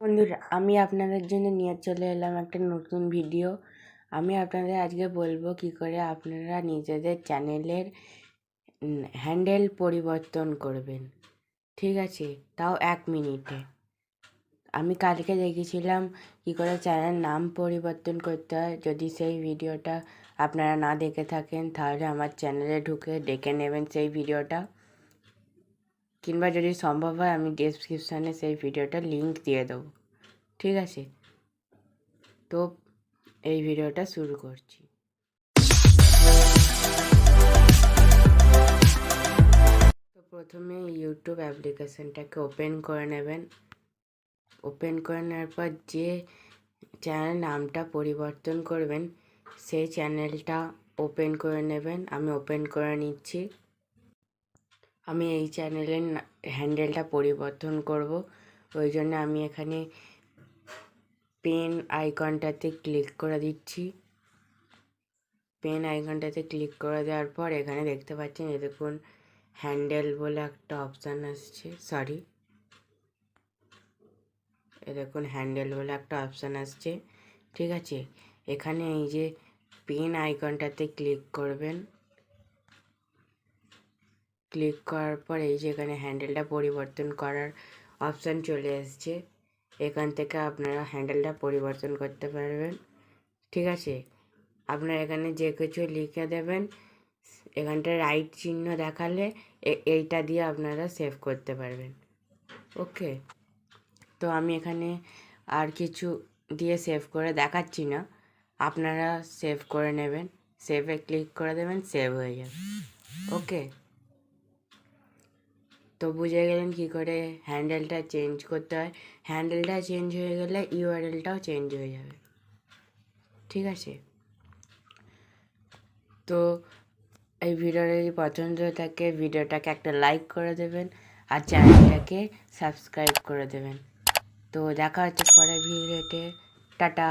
বন্ধুরা, আমি আপনাদের জন্য নিয়ে চলে এলাম একটা নতুন ভিডিও। আমি আপনাদের আজকে বলবো কি করে আপনারা নিজেদের চ্যানেলের হ্যান্ডেল পরিবর্তন করবেন। ঠিক আছে, তাও 1 মিনিটে। আমি কালকে দেখেছিলাম কি করে চ্যানেল নাম পরিবর্তন করতে হয়। যদি সেই ভিডিওটা আপনারা না দেখে থাকেন তাহলে আমার চ্যানেলে ঢুকে দেখে নেবেন সেই ভিডিওটা, কিংবা যদি সম্ভব হয় আমি ডেসক্রিপশানে সেই ভিডিওটার লিঙ্ক দিয়ে দেবো। ঠিক আছে, তো এই ভিডিওটা শুরু করছি। তো প্রথমে ইউটিউব অ্যাপ্লিকেশনটাকে ওপেন করে নেবেন। ওপেন করে নেওয়ার পর যে চ্যানেল নামটা পরিবর্তন করবেন সেই চ্যানেলটা ওপেন করে নেবেন। আমি ওপেন করে নিচ্ছি। আমি এই চ্যানেলের হ্যান্ডেলটা পরিবর্তন করব, ওই জন্য আমি এখানে পেন আইকনটাতে ক্লিক করে দিচ্ছি। পেন আইকনটাতে ক্লিক করে দেওয়ার পর এখানে দেখতে পাচ্ছেন, এই দেখুন হ্যান্ডেল বলে একটা অপশান আসছে, দেখুন হ্যান্ডেল বলে একটা অপশান আসছে। ঠিক আছে, এখানে এই যে পেন আইকনটাতে ক্লিক করবেন। ক্লিক করার পর এই যে এখানে হ্যান্ডেলটা পরিবর্তন করার অপশান চলে এসছে। এখান থেকে আপনারা হ্যান্ডেলটা পরিবর্তন করতে পারবেন। ঠিক আছে, আপনারা এখানে যে কিছু লিখে দেবেন, এখানটা রাইট চিহ্ন দেখালে এইটা দিয়ে আপনারা সেভ করতে পারবেন। ওকে, তো আমি এখানে আর কিছু দিয়ে সেভ করে দেখাচ্ছি না, আপনারা সেভ করে নেবেন। সেভে ক্লিক করে দেবেন, সেভ হয়ে যাবে। ওকে, তো বুঝে গেলেন কী করে হ্যান্ডেলটা চেঞ্জ করতে হয়। হ্যান্ডেলটা চেঞ্জ হয়ে গেলে ইউআরএলটাও চেঞ্জ হয়ে যাবে। ঠিক আছে, তো এই ভিডিওটা যদি পছন্দ থাকে ভিডিওটাকে একটা লাইক করে দেবেন আর চ্যানেলটাকে সাবস্ক্রাইব করে দেবেন। তো দেখা হচ্ছে পরের ভিডিওতে। টাটা।